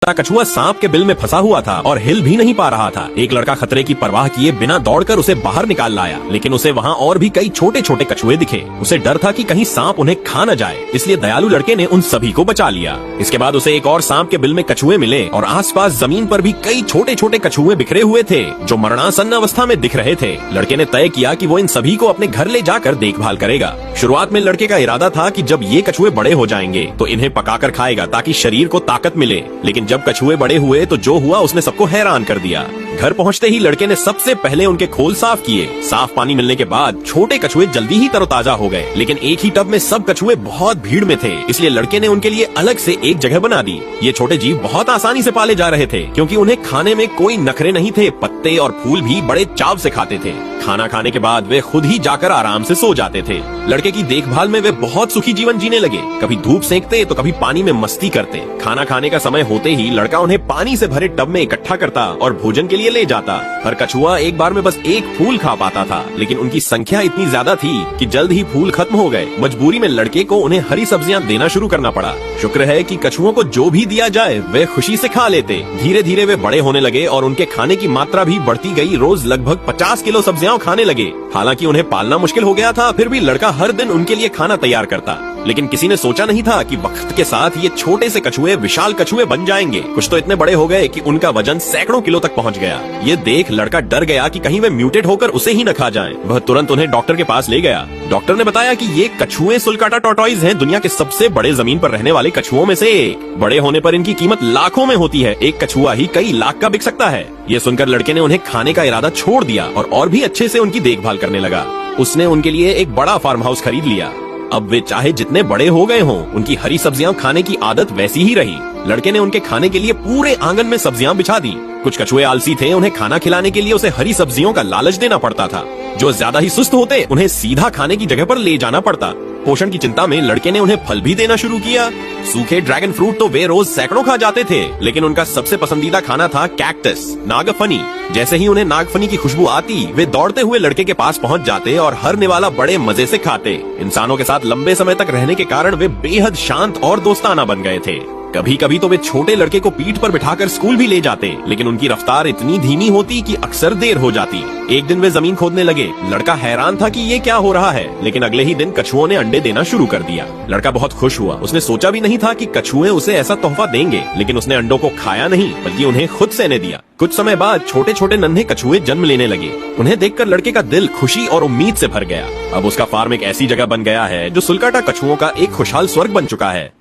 कछुआ सांप के बिल में फंसा हुआ था और हिल भी नहीं पा रहा था। एक लड़का खतरे की परवाह किए बिना दौड़कर उसे बाहर निकाल लाया, लेकिन उसे वहाँ और भी कई छोटे छोटे कछुए दिखे। उसे डर था कि कहीं सांप उन्हें खा न जाए, इसलिए दयालु लड़के ने उन सभी को बचा लिया। इसके बाद उसे एक और सांप के बिल में कछुए मिले और आसपास जमीन पर भी कई छोटे छोटे कछुए बिखरे हुए थे जो मरणासन्न अवस्था में दिख रहे थे। लड़के ने तय किया कि वो इन सभी को अपने घर ले जाकर देखभाल करेगा। शुरुआत में लड़के का इरादा था कि जब ये कछुए बड़े हो जाएंगे तो इन्हें पकाकर खाएगा ताकि शरीर को ताकत मिले, लेकिन जब कछुए बड़े हुए तो जो हुआ उसने सबको हैरान कर दिया। घर पहुंचते ही लड़के ने सबसे पहले उनके खोल साफ किए। साफ पानी मिलने के बाद छोटे कछुए जल्दी ही तरोताजा हो गए, लेकिन एक ही टब में सब कछुए बहुत भीड़ में थे, इसलिए लड़के ने उनके लिए अलग से एक जगह बना दी। ये छोटे जीव बहुत आसानी से पाले जा रहे थे क्योंकि उन्हें खाने में कोई नखरे नहीं थे। पत्ते और फूल भी बड़े चाव से खाते थे। खाना खाने के बाद वे खुद ही जाकर आराम से सो जाते थे। लड़के की देखभाल में वे बहुत सुखी जीवन जीने लगे। कभी धूप सेंकते तो कभी पानी में मस्ती करते। खाना खाने का समय होते ही लड़का उन्हें पानी से भरे टब में इकट्ठा करता और भोजन के लिए ले जाता। हर कछुआ एक बार में बस एक फूल खा पाता था, लेकिन उनकी संख्या इतनी ज्यादा थी कि जल्द ही फूल खत्म हो गए। मजबूरी में लड़के को उन्हें हरी सब्जियां देना शुरू करना पड़ा। शुक्र है कि कछुओं को जो भी दिया जाए वे खुशी से खा लेते। धीरे धीरे वे बड़े होने लगे और उनके खाने की मात्रा भी बढ़ती गई। रोज लगभग 50 किलो सब्जियां खाने लगे। हालांकि उन्हें पालना मुश्किल हो गया था, फिर भी लड़का हर दिन उनके लिए खाना तैयार करता। लेकिन किसी ने सोचा नहीं था कि वक्त के साथ ये छोटे से कछुए विशाल कछुए बन जाएंगे। कुछ तो इतने बड़े हो गए कि उनका वजन सैकड़ों किलो तक पहुंच गया। ये देख लड़का डर गया कि कहीं वे म्यूटेट होकर उसे ही न खा जाएं। वह तुरंत उन्हें डॉक्टर के पास ले गया। डॉक्टर ने बताया कि ये कछुए सुलकाटा टॉर्टॉइज हैं, दुनिया के सबसे बड़े जमीन पर रहने वाले कछुओं में से एक। बड़े होने पर इनकी कीमत लाखों में होती है। एक कछुआ ही कई लाख का बिक सकता है। ये सुनकर लड़के ने उन्हें खाने का इरादा छोड़ दिया और भी अच्छे से उनकी देखभाल करने लगा। उसने उनके लिए एक बड़ा फार्म हाउस खरीद लिया। अब वे चाहे जितने बड़े हो गए हों, उनकी हरी सब्जियां खाने की आदत वैसी ही रही। लड़के ने उनके खाने के लिए पूरे आंगन में सब्जियां बिछा दी। कुछ कछुए आलसी थे, उन्हें खाना खिलाने के लिए उसे हरी सब्जियों का लालच देना पड़ता था। जो ज्यादा ही सुस्त होते, उन्हें सीधा खाने की जगह पर ले जाना पड़ता। पोषण की चिंता में लड़के ने उन्हें फल भी देना शुरू किया। सूखे ड्रैगन फ्रूट तो वे रोज सैकड़ों खा जाते थे, लेकिन उनका सबसे पसंदीदा खाना था कैक्टस, नागफनी। जैसे ही उन्हें नागफनी की खुशबू आती, वे दौड़ते हुए लड़के के पास पहुंच जाते और हर निवाला बड़े मजे से खाते। इंसानों के साथ लंबे समय तक रहने के कारण वे बेहद शांत और दोस्ताना बन गए थे। कभी कभी तो वे छोटे लड़के को पीठ पर बिठाकर स्कूल भी ले जाते, लेकिन उनकी रफ्तार इतनी धीमी होती कि अक्सर देर हो जाती। एक दिन वे जमीन खोदने लगे। लड़का हैरान था कि ये क्या हो रहा है, लेकिन अगले ही दिन कछुओं ने अंडे देना शुरू कर दिया। लड़का बहुत खुश हुआ। उसने सोचा भी नहीं था कि कछुए उसे ऐसा तोहफा देंगे, लेकिन उसने अंडों को खाया नहीं बल्कि उन्हें खुद सेने दिया। कुछ समय बाद छोटे छोटे नन्हे कछुए जन्म लेने लगे। उन्हें देखकर लड़के का दिल खुशी और उम्मीद से भर गया। अब उसका फार्म एक ऐसी जगह बन गया है जो सुलकाटा कछुओं का एक खुशहाल स्वर्ग बन चुका है।